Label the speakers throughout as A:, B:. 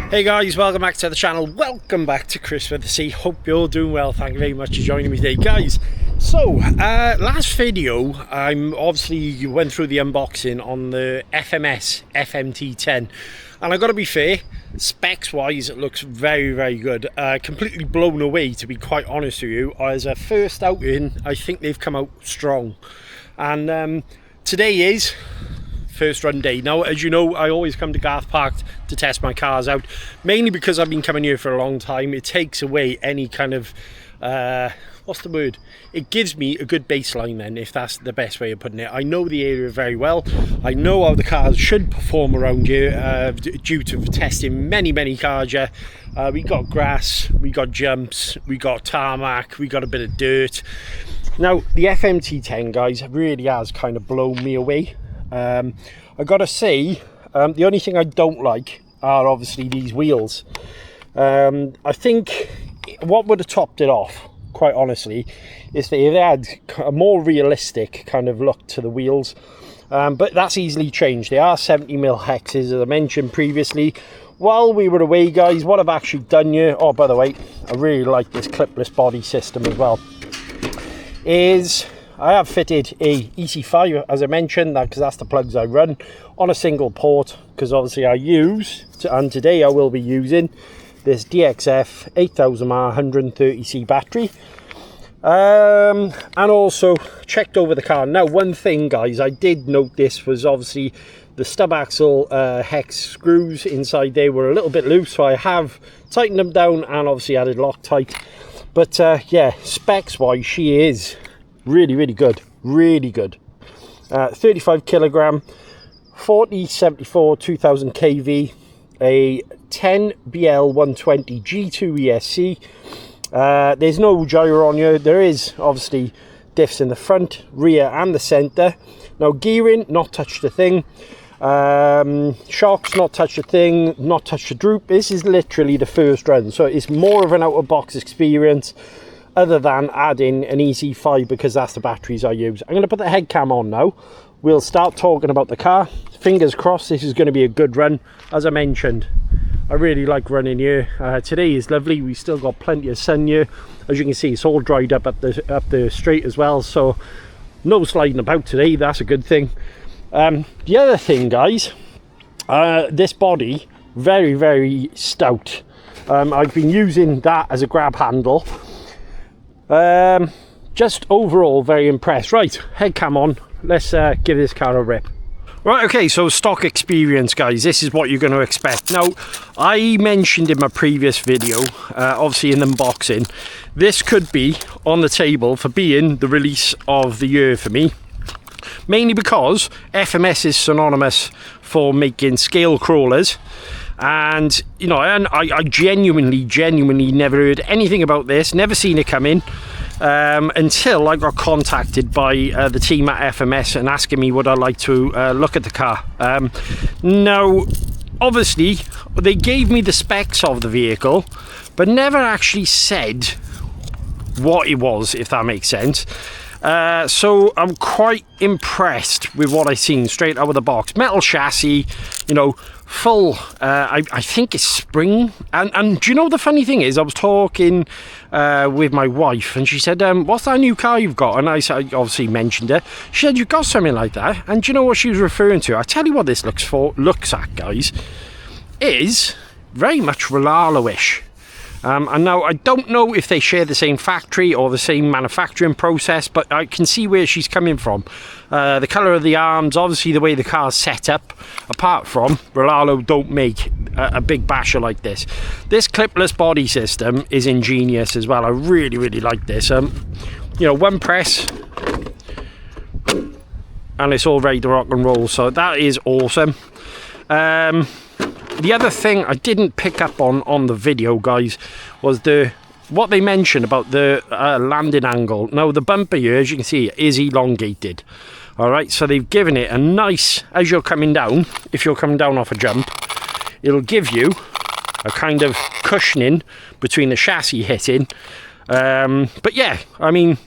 A: Hey guys, welcome back to the channel. Welcome back to Chris with the C. Hope you're doing well. Thank you very much for joining me today, guys. So last video you went through the unboxing on the FMS FMT-10, and I gotta be fair, specs wise it looks very good. Completely blown away, to be quite honest with you. As a first outing, I think they've come out strong, and today is first run day. Now, as you know, I always come to Garth Park to test my cars out, mainly because I've been coming here for a long time. It takes away any kind of what's the word, it gives me a good baseline then, if that's the best way of putting it. I know the area very well. I know how the cars should perform around here, due to testing many cars here. We got grass, we got jumps, we got tarmac, we got a bit of dirt. Now the FMT-10, guys, really has kind of blown me away. I gotta say, the only thing I don't like are obviously these wheels. I think what would have topped it off, quite honestly, is that they had a more realistic kind of look to the wheels, but that's easily changed. They are 70mm hexes, as I mentioned previously. While we were away, guys, what I've actually done here, oh, by the way, I really like this clipless body system as well, is I have fitted a EC5, as I mentioned, because that's the plugs I run, on a single port, because obviously I use, and today I will be using this DXF 8000 mAh 130C battery. And also checked over the car. Now, one thing, guys, I did notice was obviously the stub axle hex screws inside there were a little bit loose, so I have tightened them down and obviously added Loctite. But yeah, specs wise, she is really good, 35 kilogram, 4074 2000 kV, a 10 BL 120 G2 ESC. There's no gyro on here. There is obviously diffs in the front, rear and the center. Now, gearing, not touched a thing. Shocks, not touched a thing, not touched a droop. This is literally the first run, so it's more of an out of box experience, other than adding an EC5, because that's the batteries I use. I'm going to put the head cam on now. We'll start talking about the car. Fingers crossed this is going to be a good run. As I mentioned, I really like running here. Today is lovely. We still got plenty of sun here. As you can see, it's all dried up the straight as well, so no sliding about today. That's a good thing. The other thing, guys, this body, very stout. I've been using that as a grab handle. Just overall very impressed. Right, head cam on, let's give this car a rip. Right, okay, so stock experience, guys, this is what you're going to expect. Now, I mentioned in my previous video, obviously in the unboxing, this could be on the table for being the release of the year for me, mainly because FMS is synonymous for making scale crawlers. And you know, I genuinely never heard anything about this, never seen it come in, until I got contacted by the team at FMS and asking me would I like to look at the car. Now, obviously they gave me the specs of the vehicle, but never actually said what it was, if that makes sense. So I'm quite impressed with what I've seen straight out of the box. Metal chassis, you know, full, I think it's spring. And do you know the funny thing is, I was talking with my wife and she said, what's that new car you've got? And I obviously mentioned it. She said, you've got something like that. And do you know what she was referring to? I tell you what this looks at, guys, is very much Rolalo-ish. And now I don't know if they share the same factory or the same manufacturing process, but I can see where she's coming from. The colour of the arms, obviously the way the car's set up, apart from Rolalo don't make a big basher like this. This clipless body system is ingenious as well. I really like this. You know, one press and it's all ready to rock and roll, so that is awesome. The other thing I didn't pick up on the video, guys, was what they mentioned about the landing angle. Now, the bumper here, as you can see, is elongated. All right, so they've given it a nice, as you're coming down, if you're coming down off a jump, it'll give you a kind of cushioning between the chassis hitting. But yeah, I mean,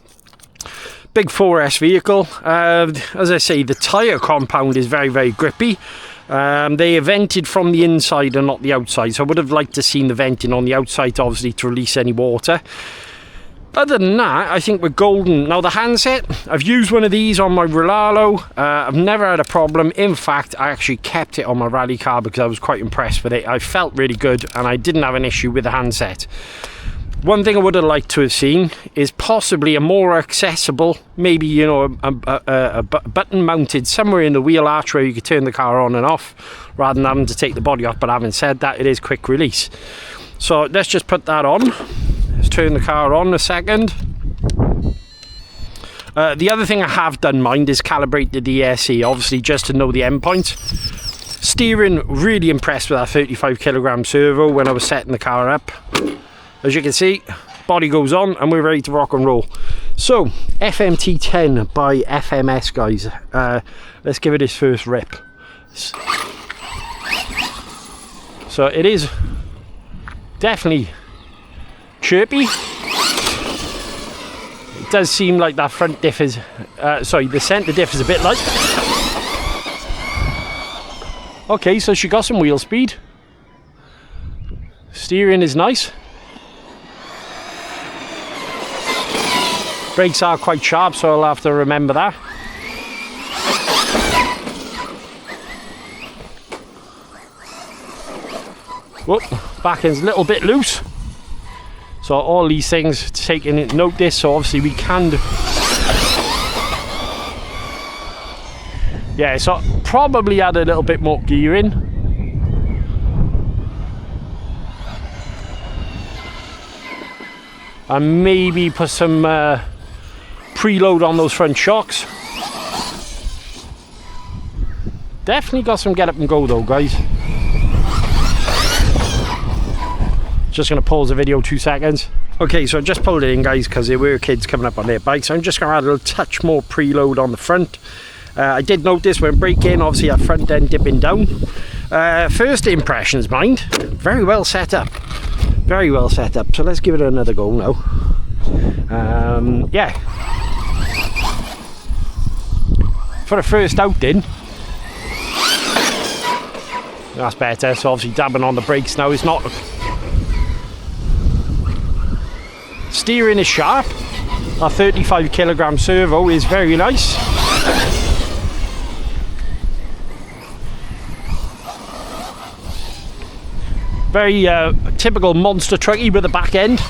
A: big 4S vehicle. As I say, the tyre compound is very grippy. They vented from the inside and not the outside, so I would have liked to seen the venting on the outside, obviously, to release any water. Other than that, I think we're golden. Now the handset, I've used one of these on my Rolalo. I've never had a problem. In fact, I actually kept it on my rally car because I was quite impressed with it. I felt really good and I didn't have an issue with the handset. One thing I would have liked to have seen is possibly a more accessible, maybe, you know, a button mounted somewhere in the wheel arch where you could turn the car on and off rather than having to take the body off. But having said that, it is quick release. So let's just put that on. Let's turn the car on a second. The other thing I have done, mind, is calibrated the ESC, obviously just to know the endpoint. Steering, really impressed with that 35 kilogram servo when I was setting the car up. As you can see, body goes on and we're ready to rock and roll. So, FMT-10 by FMS, guys. Let's give it its first rip. So it is definitely chirpy. It does seem like that front diff is, the centre diff is a bit light. Okay, so she got some wheel speed. Steering is nice. Brakes are quite sharp, so I'll have to remember that. Whoop, back end's a little bit loose. So all these things taking notice, so obviously we can do. Yeah, so probably add a little bit more gearing. And maybe put some preload on those front shocks. Definitely got some get up and go though, guys. Just going to pause the video 2 seconds. Okay, so I just pulled it in, guys, because there were kids coming up on their bikes. I'm just going to add a little touch more preload on the front. I did notice when braking, obviously our front end dipping down. First impressions, mind, very well set up. Very well set up. So let's give it another go now. Yeah. For a first outing, that's better. So obviously dabbing on the brakes now. It's not. Steering is sharp. Our 35 kilogram servo is very nice. Very typical monster trucky with the back end.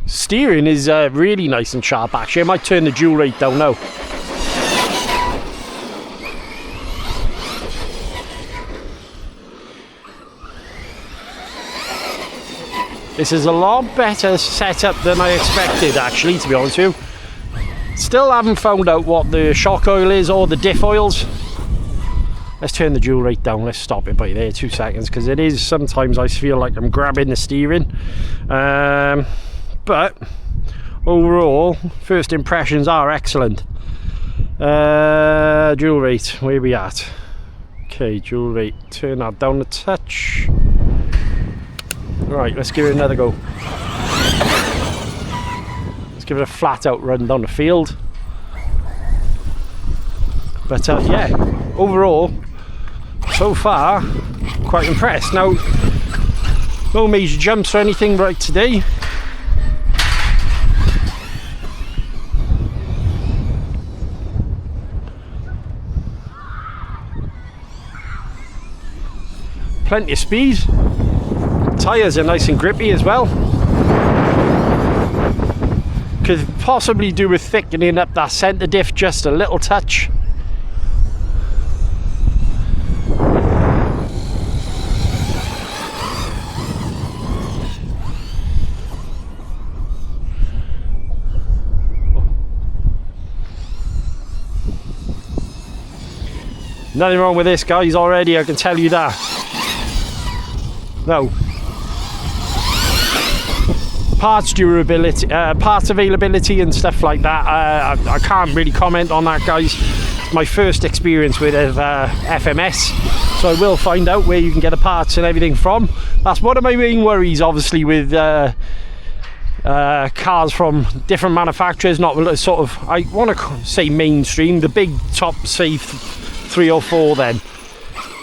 A: Steering is really nice and sharp actually. I might turn the dual rate down now. This is a lot better setup than I expected actually, to be honest with you. Still haven't found out what the shock oil is or the diff oils. Let's turn the dual rate down. Let's stop it by there 2 seconds, because it is sometimes I feel like I'm grabbing the steering. But overall, first impressions are excellent. Dual rate, where are we at? Okay, dual rate, turn that down a touch. Right, let's give it another go. Let's give it a flat out run down the field. But yeah, overall, so far, quite impressed. Now, no major jumps or anything right today. Plenty of speed. Tyres are nice and grippy as well. Could possibly do with thickening up that centre diff just a little touch. Nothing wrong with this, guys, already, I can tell you that. No. Parts durability, parts availability and stuff like that, I can't really comment on that, guys. It's my first experience with FMS, so I will find out where you can get the parts and everything from. That's one of my main worries, obviously, with cars from different manufacturers, not sort of, I want to say mainstream, the big top, say 3 or 4 then,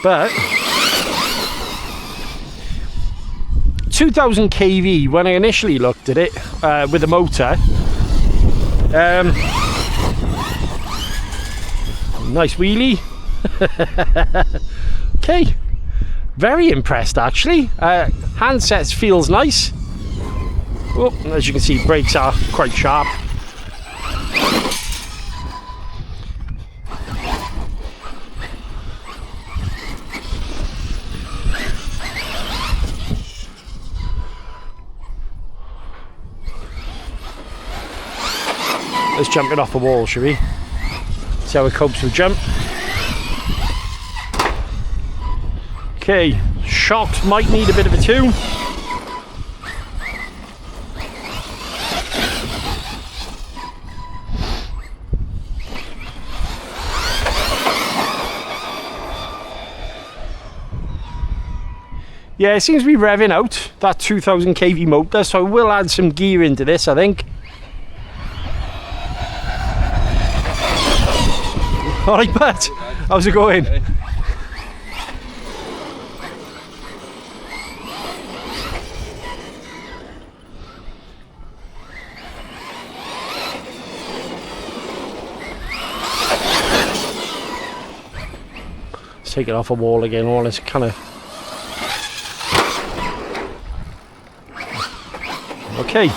A: but 2000 kV when I initially looked at it with the motor. Nice wheelie. Okay, very impressed actually. Handsets feels nice. Oh, as you can see, brakes are quite sharp. Let's jump it off the wall, shall we? See how it copes with jump. Okay, shocks might need a bit of a tune. Yeah, it seems to be revving out, that 2000 kV motor, so I will add some gear into this, I think. Alright, Pat, how's it going? Let's take it off a wall again, all this kind of... Okay.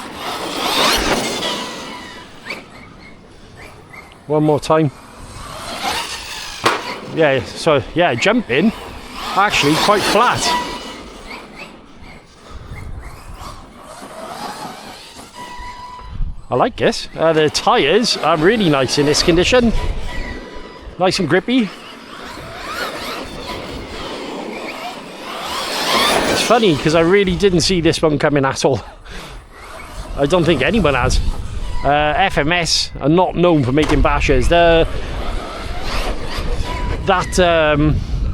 A: One more time. Yeah, so yeah, jumping actually quite flat. I like this. The tyres are really nice in this condition. Nice and grippy. It's funny because I really didn't see this one coming at all. I don't think anyone has. FMS are not known for making bashes. That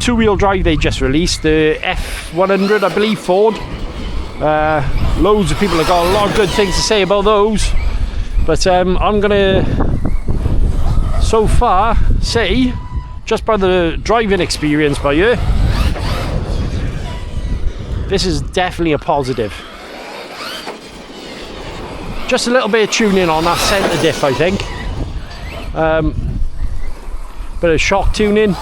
A: two-wheel drive they just released, the F100, I believe, Ford. Loads of people have got a lot of good things to say about those. But I'm gonna, so far, say, just by the driving experience by you, this is definitely a positive. Just a little bit of tuning on that centre diff, I think. Bit of shock tuning.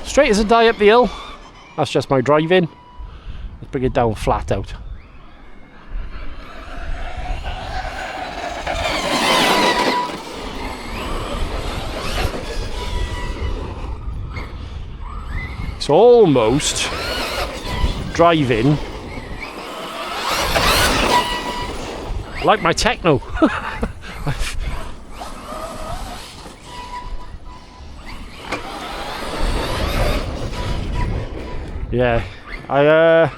A: Straight as a die up the hill. That's just my driving. Let's bring it down flat out. It's almost driving like my Techno. Yeah, I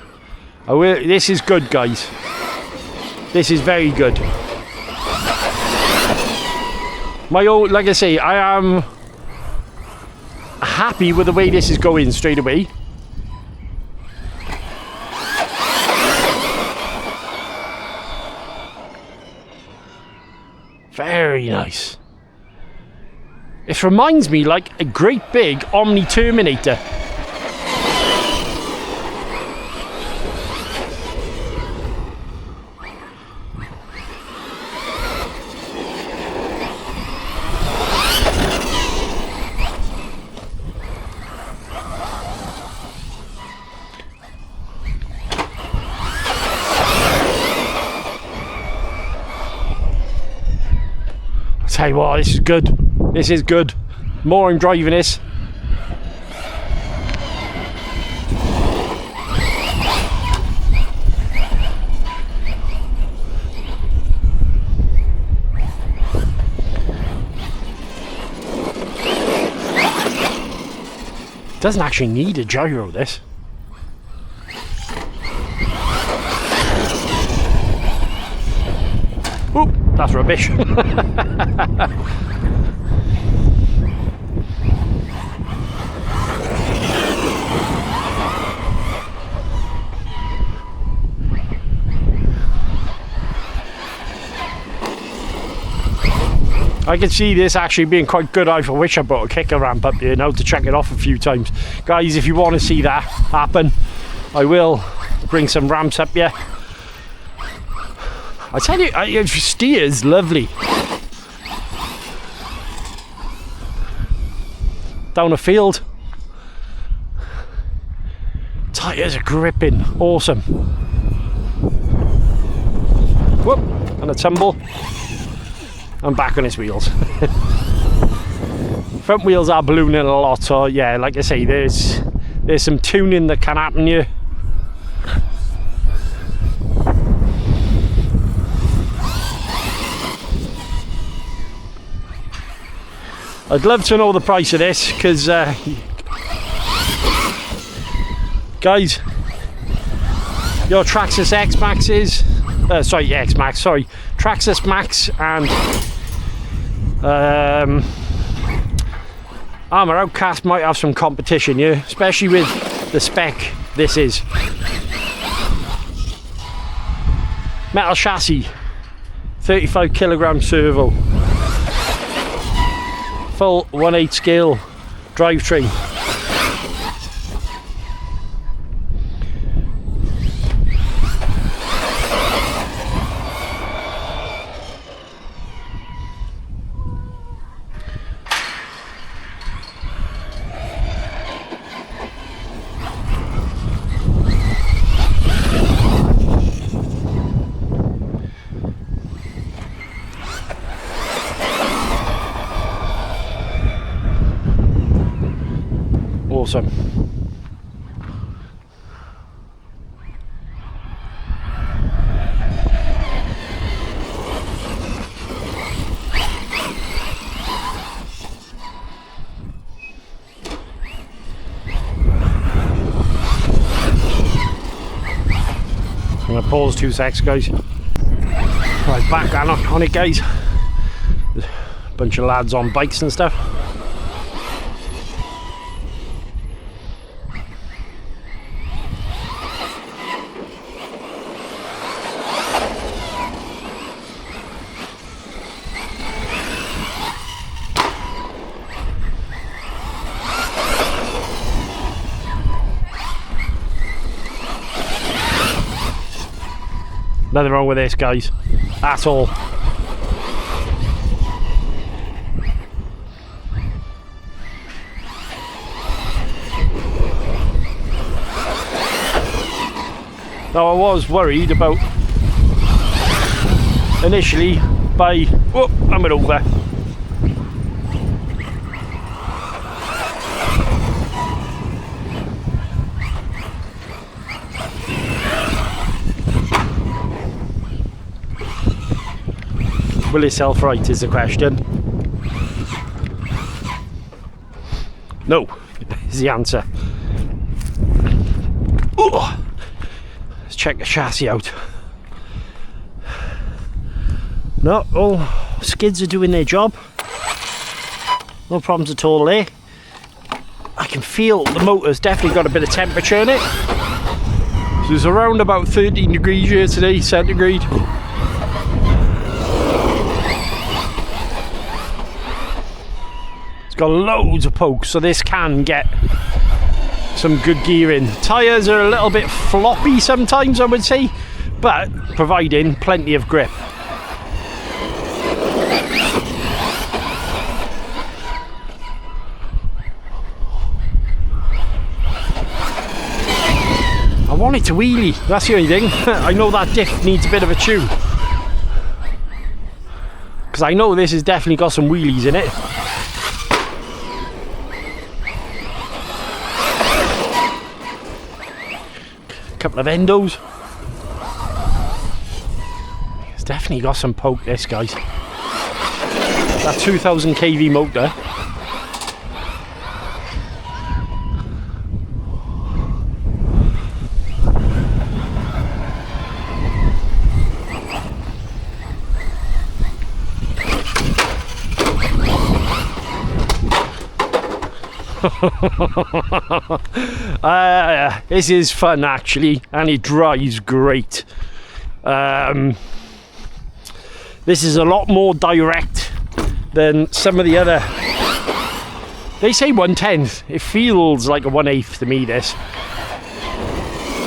A: will. This is good, guys. This is very good. My own, like I say, I am happy with the way this is going straight away. Very nice. It reminds me like a great big Omni Terminator. Tell you what, this is good. This is good. More I'm driving this. Doesn't actually need a gyro, this. Oop, that's rubbish. I can see this actually being quite good. I wish I brought a kicker ramp up here now to check it off a few times. Guys, if you want to see that happen, I will bring some ramps up here. I tell you, it steers lovely. Down a field. Tyres are gripping, awesome. Whoop, and a tumble. I'm back on his wheels. Front wheels are ballooning a lot, so yeah, like I say, there's some tuning that can happen here. I'd love to know the price of this, because guys, your Traxxas X-Maxes, sorry, X-Max, sorry, Traxxas Max and Armour Outcast might have some competition here, especially with the spec this is. Metal chassis, 35 kilogram servo, full 1/8 scale drivetrain. Awesome. I'm gonna pause 2 secs, guys. Right, back on it, guys. There's a bunch of lads on bikes and stuff. Nothing wrong with this, guys, at all. Now, I was worried about initially by, oh, I'm it over. Will it self-right is the question. No, is the answer. Ooh. Let's check the chassis out. No, all skids are doing their job. No problems at all there. I can feel the motor's definitely got a bit of temperature in it. So it's around about 13 degrees here today, centigrade. Got loads of pokes, so this can get some good gearing. Tyres are a little bit floppy sometimes, I would say, but providing plenty of grip. I want it to wheelie, that's the only thing. I know that diff needs a bit of a tune, because I know this has definitely got some wheelies in it. Couple of endos. It's definitely got some poke, this, guys. That 2000 kV motor. This is fun actually, and it drives great. This is a lot more direct than some of the other. They say 1/10. It feels like a 1/8 to me, this.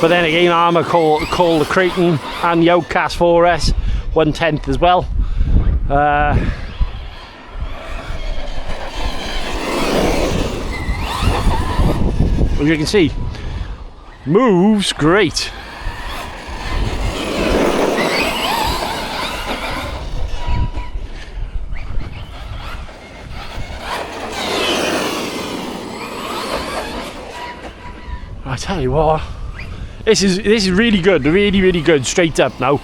A: But then again, I'm a call the Creighton and the Outcast 4S 1/10 as well. As you can see, moves great. I tell you what, this is really good, really good, straight up now.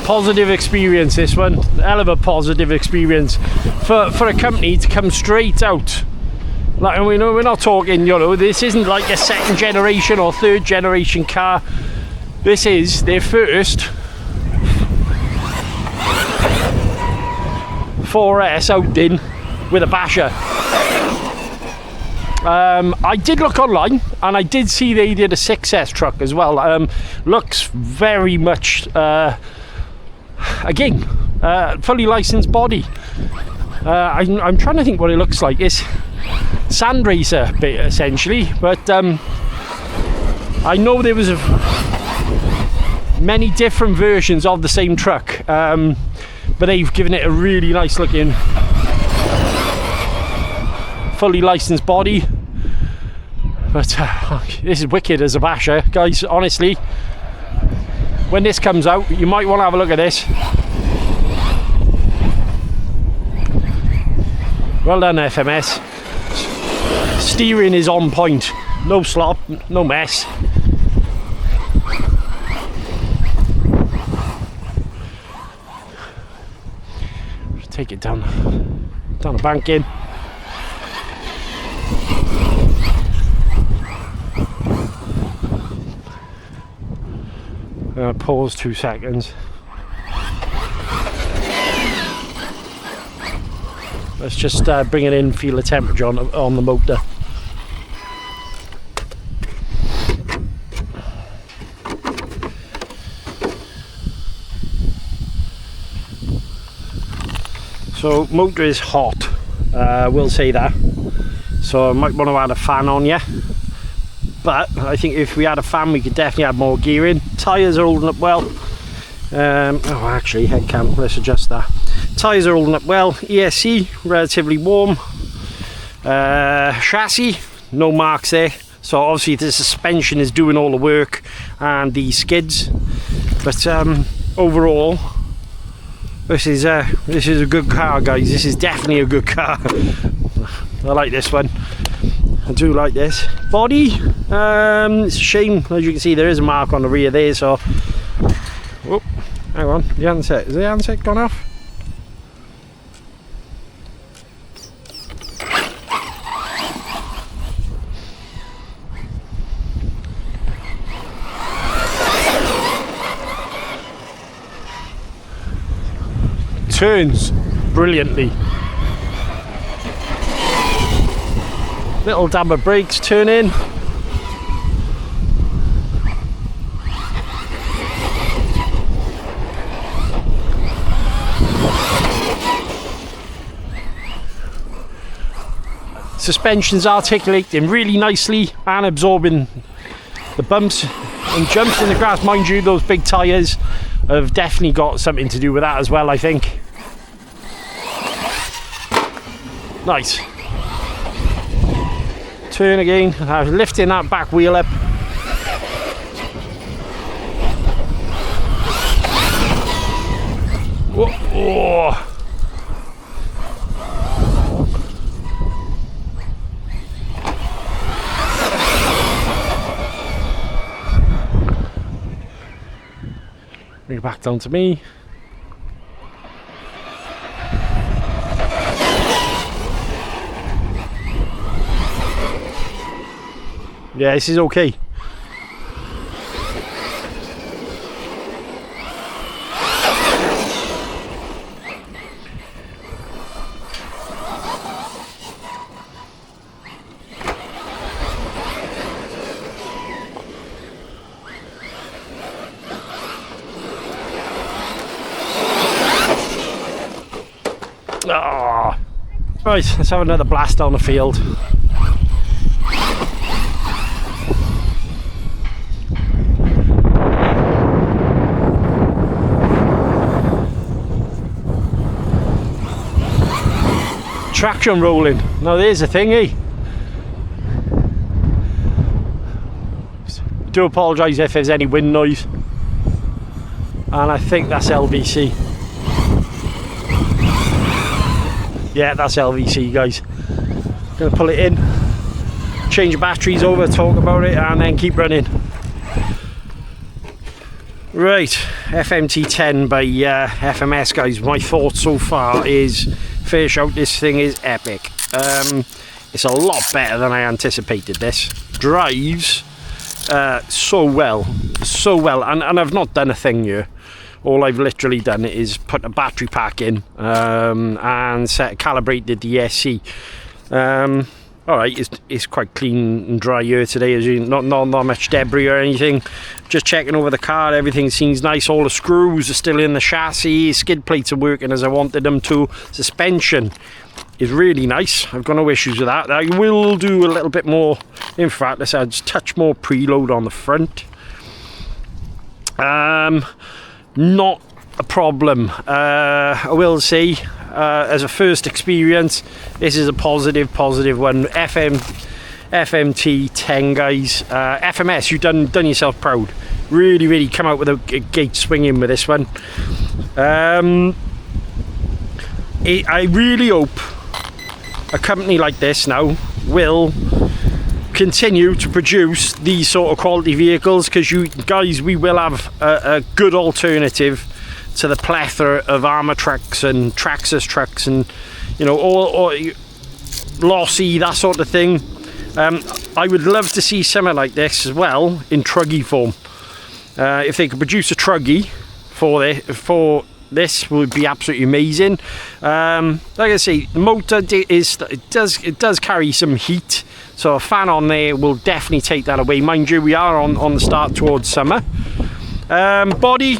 A: Positive experience, this one. Hell of a positive experience for a company to come straight out. Like, we're not talking, you know, this isn't like a second generation or third generation car. This is their first 4S out in with a basher. I did look online and I did see they did a 6S truck as well. Looks very much again fully licensed body. I'm trying to think what it looks like. It's sand racer bit essentially, but I know there was many different versions of the same truck, but they've given it a really nice looking fully licensed body. But this is wicked as a basher, guys. Honestly, when this comes out, you might want to have a look at this. Well done, FMS. Steering is on point, no slop, no mess. Take it down the bank in. Pause 2 seconds. Let's just bring it in, feel the temperature on the motor. So motor is hot, we'll say that. So I might want to add a fan on, yeah. But I think if we had a fan, we could definitely add more gear in. Tyres are holding up well. Oh, actually, head cam, let's adjust that. Tyres are holding up well. ESC, relatively warm. Chassis, no marks there. So obviously the suspension is doing all the work and the skids. But overall, this is a good car, guys. This is definitely a good car. I like this one. I do like this. Body, it's a shame, as you can see there is a mark on the rear there, so... Whoop, hang on, the handset, is the handset gone off? Turns brilliantly. Little dab of brakes, turn in. Suspension's articulating really nicely and absorbing the bumps and jumps in the grass. Mind you, those big tyres have definitely got something to do with that as well, I think. Nice. Turn again, lifting that back wheel up. Whoa, oh. Bring it back down to me. Yeah, this is okay. Right, let's have another blast down the field. Traction rolling. Now there's the thing, eh? Do apologise if there's any wind noise. And I think that's LVC. Yeah, that's LVC, guys. Gonna pull it in, change the batteries over, talk about it, and then keep running. Right, FMT-10 by FMS, guys. My thoughts so far is, fair shout, this thing is epic. It's a lot better than I anticipated. This drives so well, and I've not done a thing here. All I've literally done is put a battery pack in and calibrated the ESC. Alright, it's quite clean and dry here today, as you not much debris or anything. Just checking over the car, everything seems nice. All the screws are still in the chassis, skid plates are working as I wanted them to. Suspension is really nice, I've got no issues with that. I will do a little bit more, in fact, let's add a touch more preload on the front. Not a problem. I will say, as a first experience, this is a positive one. FMT-10, guys. FMS, you've done yourself proud. Really come out with a gate swinging with this one. I really hope a company like this now will continue to produce these sort of quality vehicles, because you guys, we will have a good alternative to the plethora of armour trucks and Traxxas trucks and, you know, all lossy, that sort of thing. I would love to see something like this as well in truggy form. If they could produce a truggy for this, would be absolutely amazing. Like I say, the motor does carry some heat, so a fan on there will definitely take that away. Mind you, we are on the start towards summer. Body,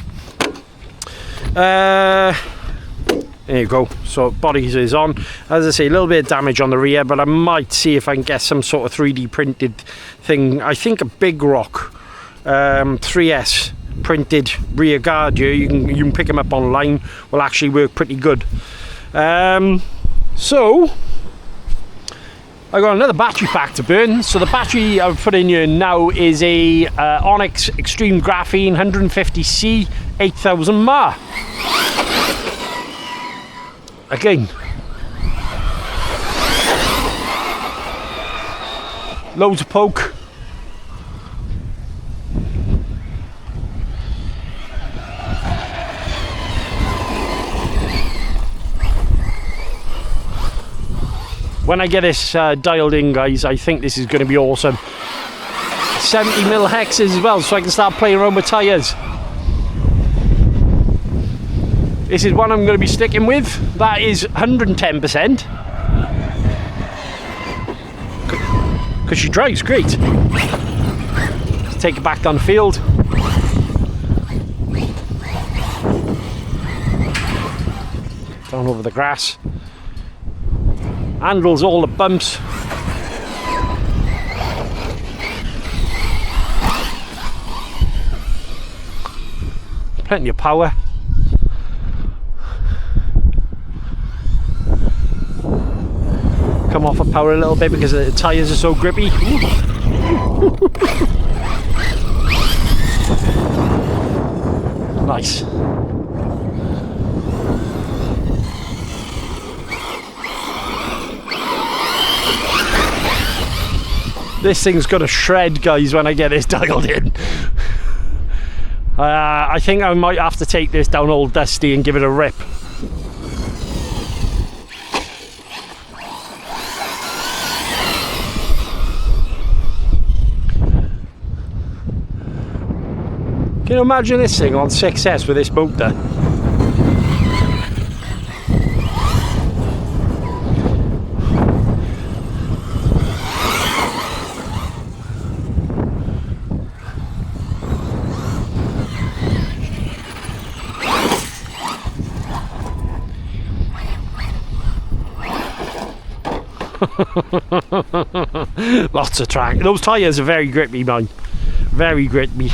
A: there you go, so body is on. As I say, a little bit of damage on the rear, but I might see if I can get some sort of 3D printed thing. I think a Big Rock 3S printed rear guard here, you can pick them up online, will actually work pretty good. So I got another battery pack to burn. So the battery I've put in here now is a Onyx Extreme Graphene 150C 8000 mAh. Again, loads of poke. When I get this dialed in, guys, I think this is going to be awesome. 70mm hexes as well, so I can start playing around with tyres. This is one I'm going to be sticking with. That is 110%. Because she drives great. Let's take it back down the field. Down over the grass. Handles all the bumps. Plenty of power. Come off of power a little bit because the tyres are so grippy. Nice. This thing's gonna shred, guys, when I get this dialed in. I think I might have to take this down Old Dusty and give it a rip. Can you imagine this thing on 6S with this motor? Lots of track. Those tyres are very grippy, man. Very grippy.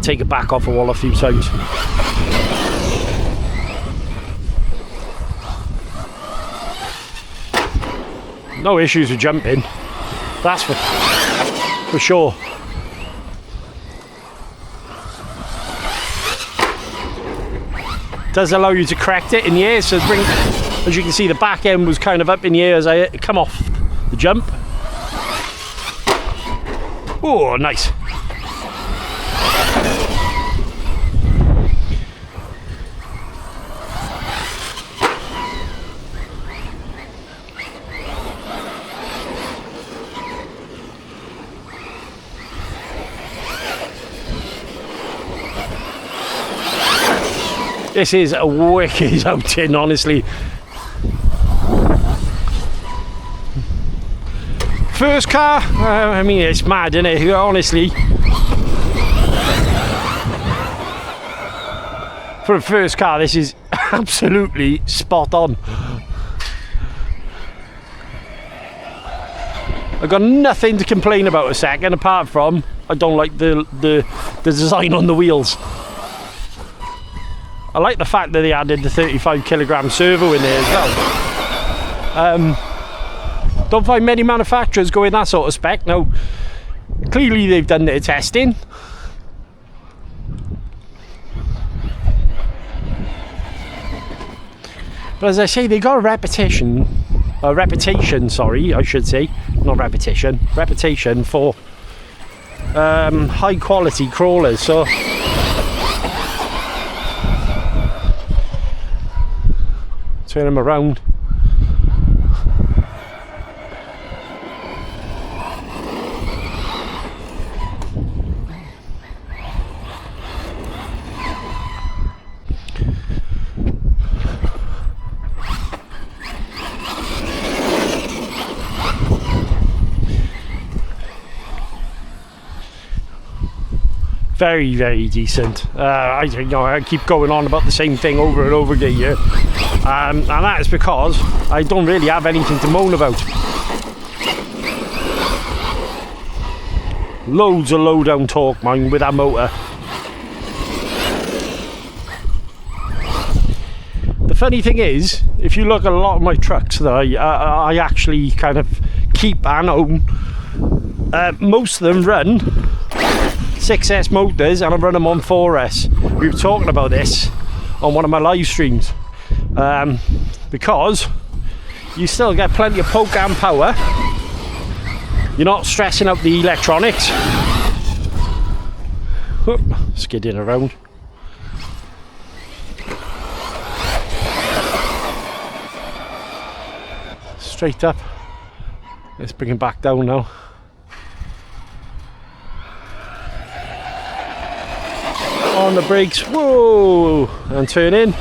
A: Take it back off the wall a few times. No issues with jumping. That's for sure. Does allow you to correct it in the air, so as you can see, the back end was kind of up in the air as I come off the jump. Oh, nice. This is a wicked outing, honestly. First car, I mean, it's mad, isn't it? Honestly. For a first car, this is absolutely spot on. I've got nothing to complain about a second, apart from I don't like the design on the wheels. I like the fact that they added the 35 kilogram servo in there as well. Don't find many manufacturers go in that sort of spec. Now, clearly they've done their testing. But as I say, they got a reputation, sorry, I should say, not repetition, reputation for high quality crawlers. So turn them around. Very, very decent. I keep going on about the same thing over and over again here, and that is because I don't really have anything to moan about. Loads of low down torque, man, with that motor. The funny thing is, if you look at a lot of my trucks that I actually kind of keep and own, most of them run 6S motors, and I run them on 4S. We were talking about this on one of my live streams, because you still get plenty of poke and power. You're not stressing out the electronics. Whoop, skidding around. Straight up. Let's bring him back down now. On the brakes, whoa, and turn in.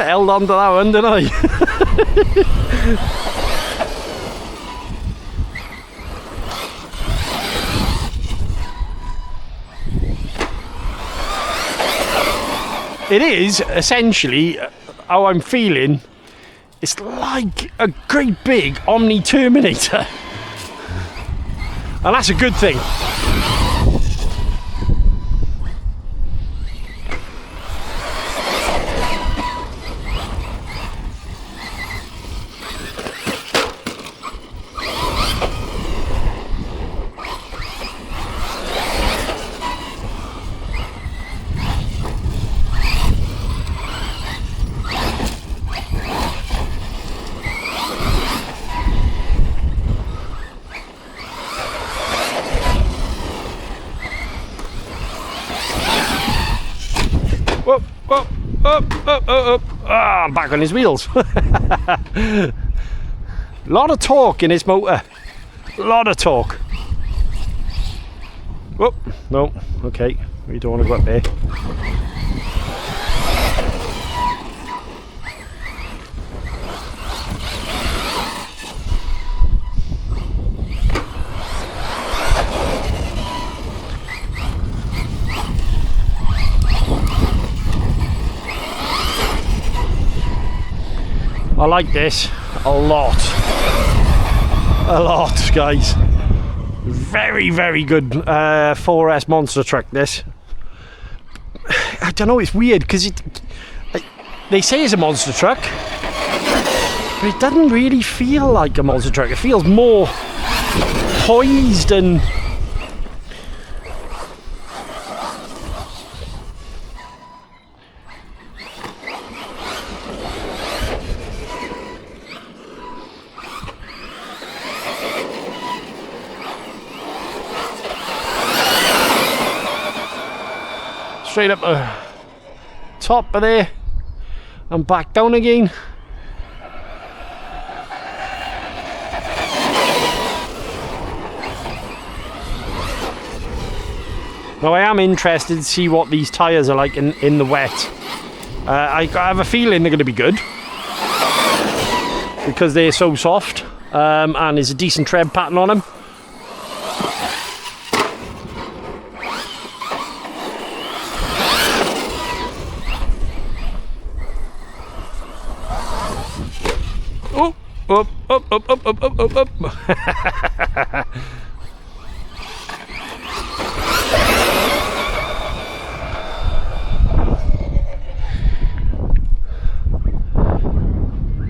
A: Held on to that one, didn't I? It is essentially how I'm feeling. It's like a great big Omni Terminator. And that's a good thing. Up. Ah, I'm back on his wheels. A lot of torque in this motor. A lot of torque. Oh, no, okay. We don't want to go up there. I like this a lot, guys. Very, very good 4S monster truck, this. I don't know, it's weird because they say it's a monster truck, but it doesn't really feel like a monster truck. It feels more poised and straight up the top of there and back down again. Now I am interested to see what these tyres are like in the wet. I have a feeling they're going to be good because they're so soft, and there's a decent tread pattern on them. Up.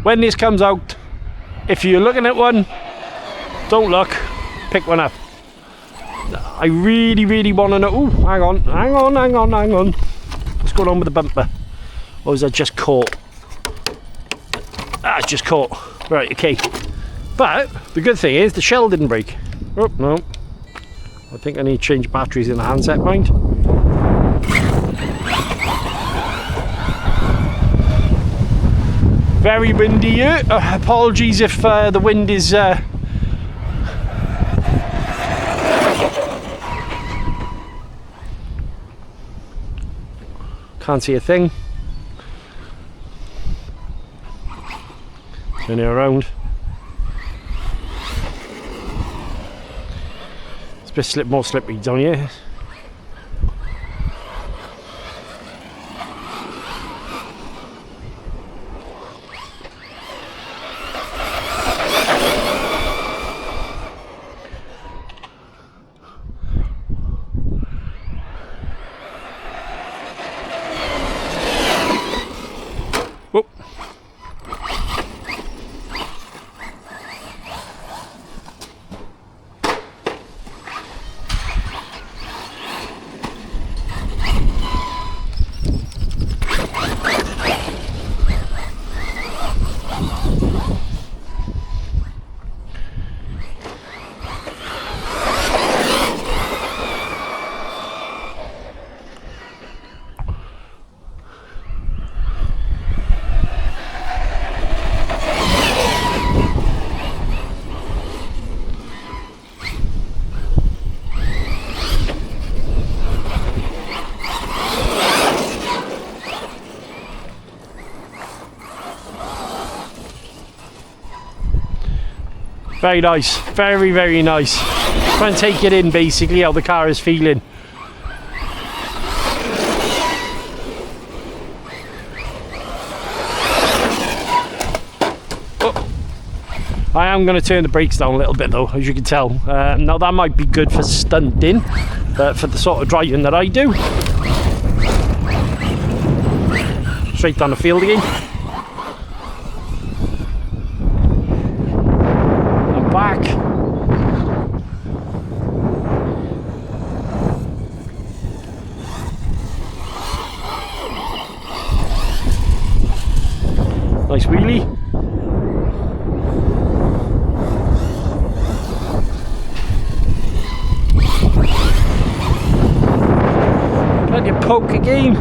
A: When this comes out, if you're looking at one, don't look, pick one up. I really want to know. Oh, hang on. What's going on with the bumper? Or is that just caught? Ah, it's just caught. Right, okay. But the good thing is the shell didn't break. Oh, no. I think I need to change batteries in the handset, mind. Very windy here. Apologies if the wind is... Can't see a thing. Turn it around. It's a bit more slippery down here. Whoop. Very nice, very nice. Try and take it in basically how the car is feeling. Oh. I am going to turn the brakes down a little bit though, as you can tell. Now that might be good for stunting, but for the sort of driving that I do. Straight down the field again. Back. Nice wheelie. Plenty of poke again.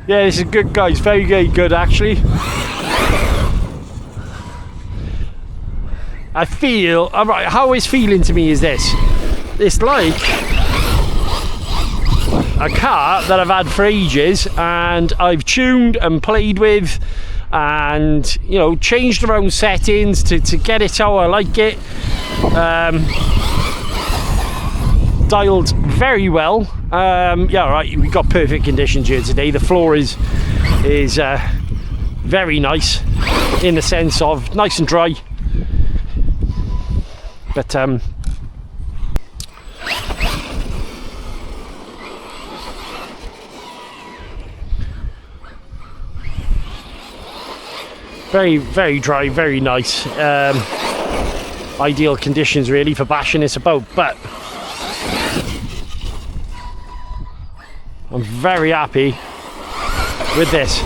A: Yeah, this is good, guys. Very, very good, actually. I feel... Alright, how it's feeling to me is this. It's like a car that I've had for ages and I've tuned and played with and, you know, changed around settings to get it how I like it. dialed very well. Yeah, right, we got perfect conditions here today. The floor is very nice in the sense of nice and dry, but very, very dry, very nice. Ideal conditions really for bashing this about, but I'm very happy with this.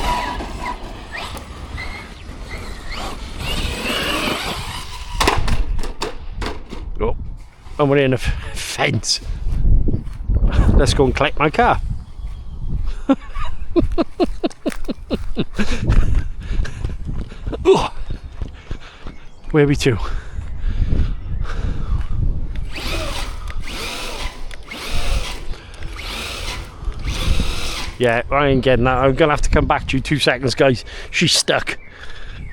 A: Oh, and we're in a fence. Let's go and collect my car. Where are we to? Yeah, I ain't getting that. I'm gonna have to come back to you 2 seconds, guys. She's stuck,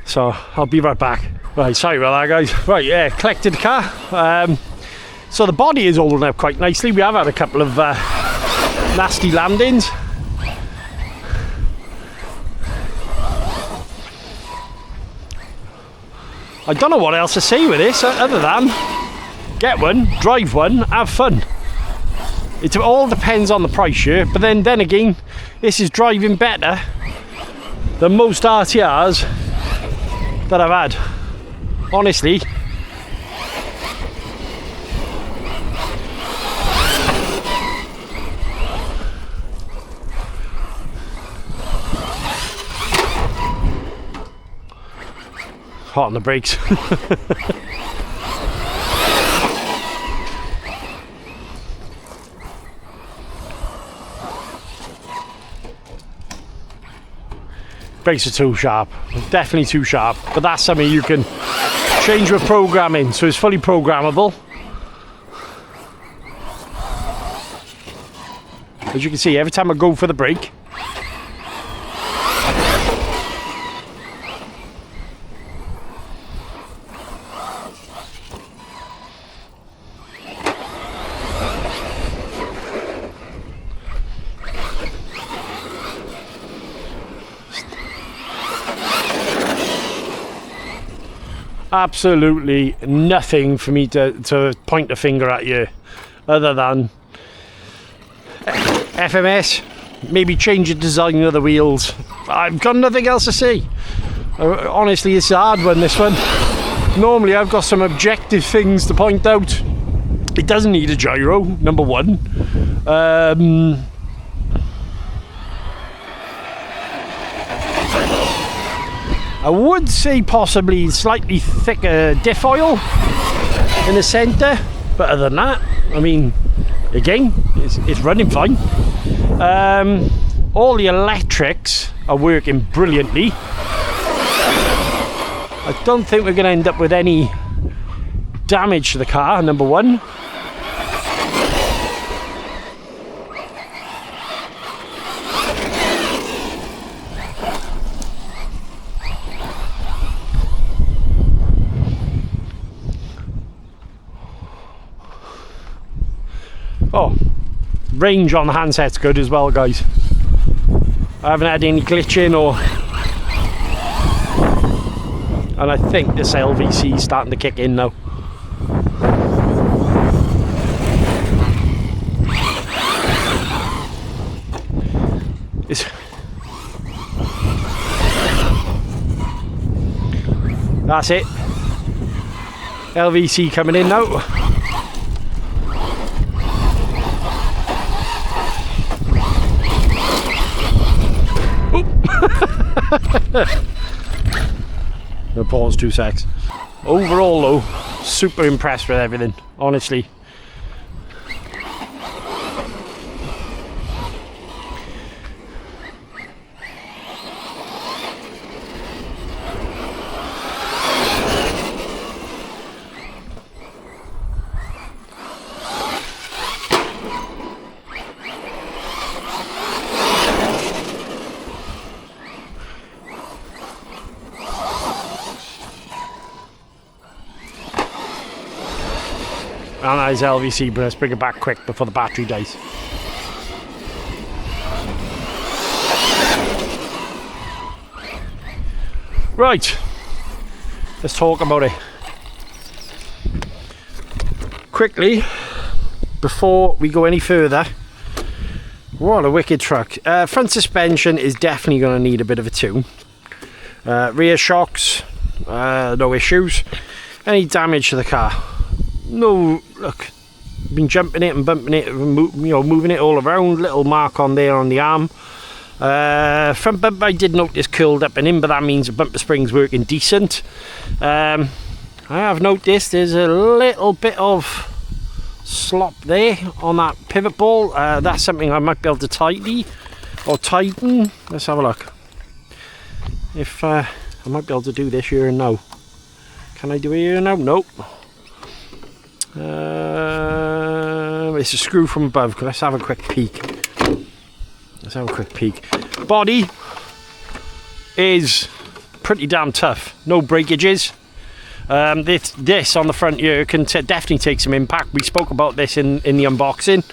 A: so I'll be right back. Right, sorry about that, guys. Right, yeah, collected the car. So the body is holding up quite nicely. We have had a couple of nasty landings. I don't know what else to say with this other than get one, drive one, have fun. It all depends on the price here, but then again, this is driving better than most RTRs that I've had. Honestly. Hot on the brakes. Brakes are too sharp, definitely too sharp, but that's something you can change with programming, so it's fully programmable. As you can see, every time I go for the brake, absolutely nothing for me to point a finger at you other than FMS, maybe change the design of the wheels. I've got nothing else to say. Honestly, it's a hard one, this one. Normally I've got some objective things to point out. It doesn't need a gyro, number one. I would say possibly slightly thicker diff oil in the centre, but other than that, I mean, again, it's running fine. All the electrics are working brilliantly. I don't think we're going to end up with any damage to the car, number one. Oh, range on the handset's good as well, guys. I haven't had any glitching or... And I think this LVC is starting to kick in now. That's it. LVC coming in now. No, pause 2 secs. Overall though, super impressed with everything, honestly. And that is LVC, but let's bring it back quick before the battery dies. Right, let's talk about it. Quickly, before we go any further, what a wicked truck. Front suspension is definitely going to need a bit of a tune. Rear shocks, no issues. Any damage to the car? No, look, been jumping it and bumping it, moving it all around. Little mark on there on the arm. Front bumper I did notice curled up and in, but that means the bumper spring's working decent. I have noticed there's a little bit of slop there on that pivot ball. That's something I might be able to tidy or tighten. Let's have a look. If I might be able to do this here and now. Can I do it here and now? Nope. It's a screw from above. Let's have a quick peek. Let's have a quick peek. Body is pretty damn tough. No breakages. This on the front here can definitely take some impact. We spoke about this in the unboxing.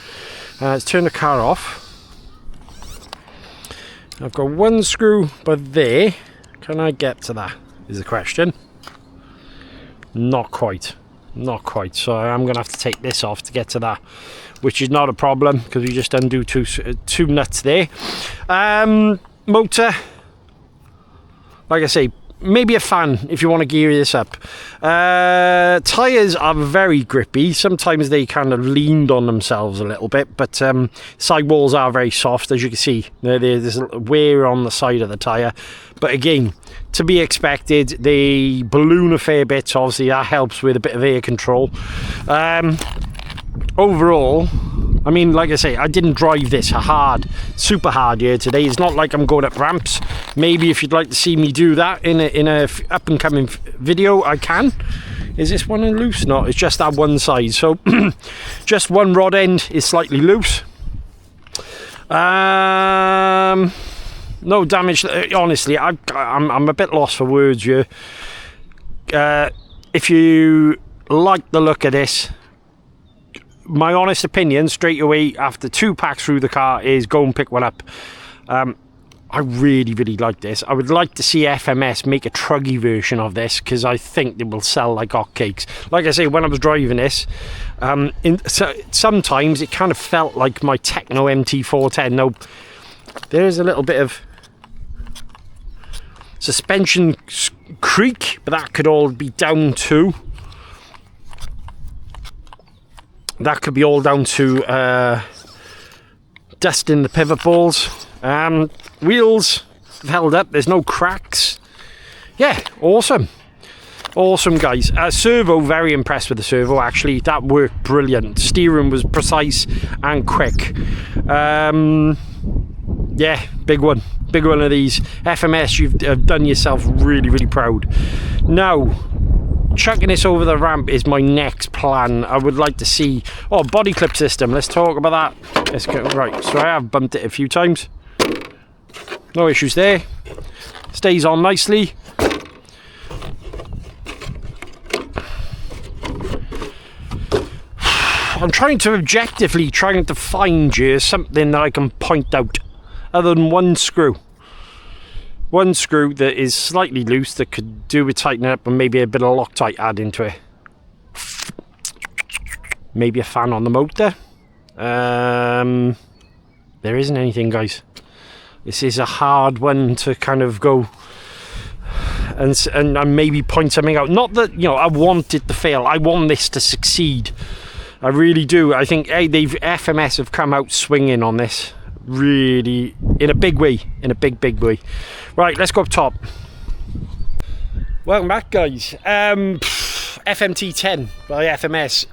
A: Let's turn the car off. I've got one screw by there. Can I get to that is the question. Not quite. Not quite. So I'm going to have to take this off to get to that, which is not a problem because we just undo two nuts there. Motor, like I say, maybe a fan if you want to gear this up. Tyres are very grippy. Sometimes they kind of leaned on themselves a little bit, but sidewalls are very soft, as you can see. There's a wear on the side of the tyre, but again, to be expected. They balloon a fair bit, obviously that helps with a bit of air control. Overall, I mean, like I say, I didn't drive this super hard here today. It's not like I'm going up ramps. Maybe if you'd like to see me do that in a up and coming video, I can. Is this one loose? No, it's just that one side. So just one rod end is slightly loose. No damage. Honestly, I'm a bit lost for words here. If you like the look of this, my honest opinion straight away after 2 packs through the car is go and pick one up. I really like this. I would like to see FMS make a truggy version of this because I think it will sell like hotcakes. Like I say, when I was driving this, sometimes it kind of felt like my Techno MT-10. Now, there's a little bit of suspension creak, but that could all be down to dust in the pivot balls. Wheels have held up, there's no cracks. Yeah, awesome guys. Servo, very impressed with the servo actually. That worked brilliant. Steering was precise and quick. Yeah, big one of these. FMS, you've done yourself really proud. Now, chucking this over the ramp is my next plan. I would like to see body clip system. Let's talk about that. Let's go. Right, so I have bumped it a few times. No issues there. Stays on nicely. I'm trying to find you something that I can point out other than one screw that is slightly loose that could do with tightening up and maybe a bit of Loctite add into it. Maybe a fan on the motor. There isn't anything, guys. This is a hard one to kind of go and maybe point something out. Not that, I want it to fail. I want this to succeed. I really do. I think FMS have come out swinging on this. Really, in a big way. Right, let's go up top. Welcome back, guys. FMT-10 by FMS.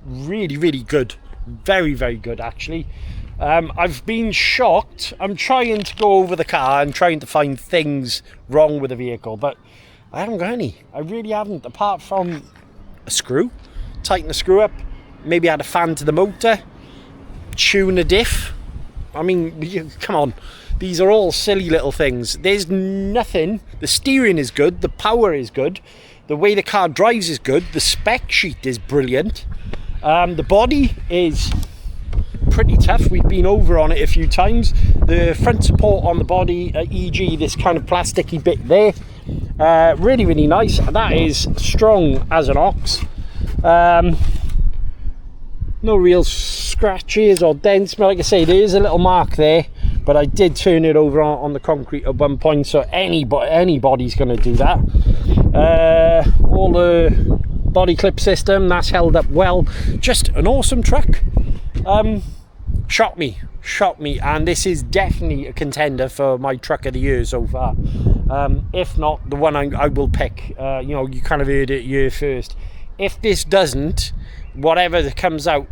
A: Really good. Very good, actually. I've been shocked. I'm trying to go over the car and trying to find things wrong with the vehicle, but I haven't got any. I really haven't, apart from a screw. Tighten the screw up. Maybe add a fan to the motor. Tune a diff. I mean, come on. These are all silly little things. There's nothing. The steering is good. The power is good. The way the car drives is good. The spec sheet is brilliant. The body is pretty tough. We've been over on it a few times. The front support on the body, e.g. this kind of plasticky bit there, really, really nice. That is strong as an ox. No real scratches or dents, but like I say, there is a little mark there, but I did turn it over on the concrete at one point, so anybody's going to do that. All the body clip system, that's held up well. Just an awesome truck. Shocked me, and this is definitely a contender for my truck of the year so far. If not the one I will pick. You know, you kind of heard it here first. If this doesn't, whatever that comes out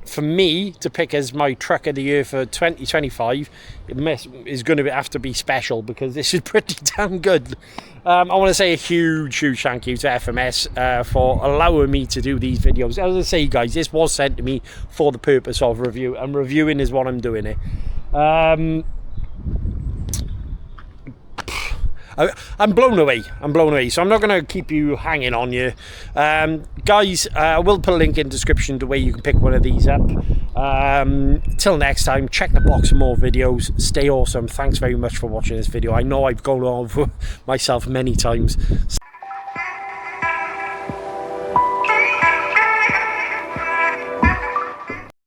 A: for me to pick as my truck of the year for 2025, it is going to have to be special, because this is pretty damn good. I want to say a huge thank you to FMS for allowing me to do these videos. As I say, guys, this was sent to me for the purpose of review, and reviewing is what I'm doing it. I'm blown away, so I'm not going to keep you hanging on you. Guys, I will put a link in the description to where you can pick one of these up. Till next time, check the box for more videos. Stay awesome. Thanks very much for watching this video. I know I've gone over myself many times.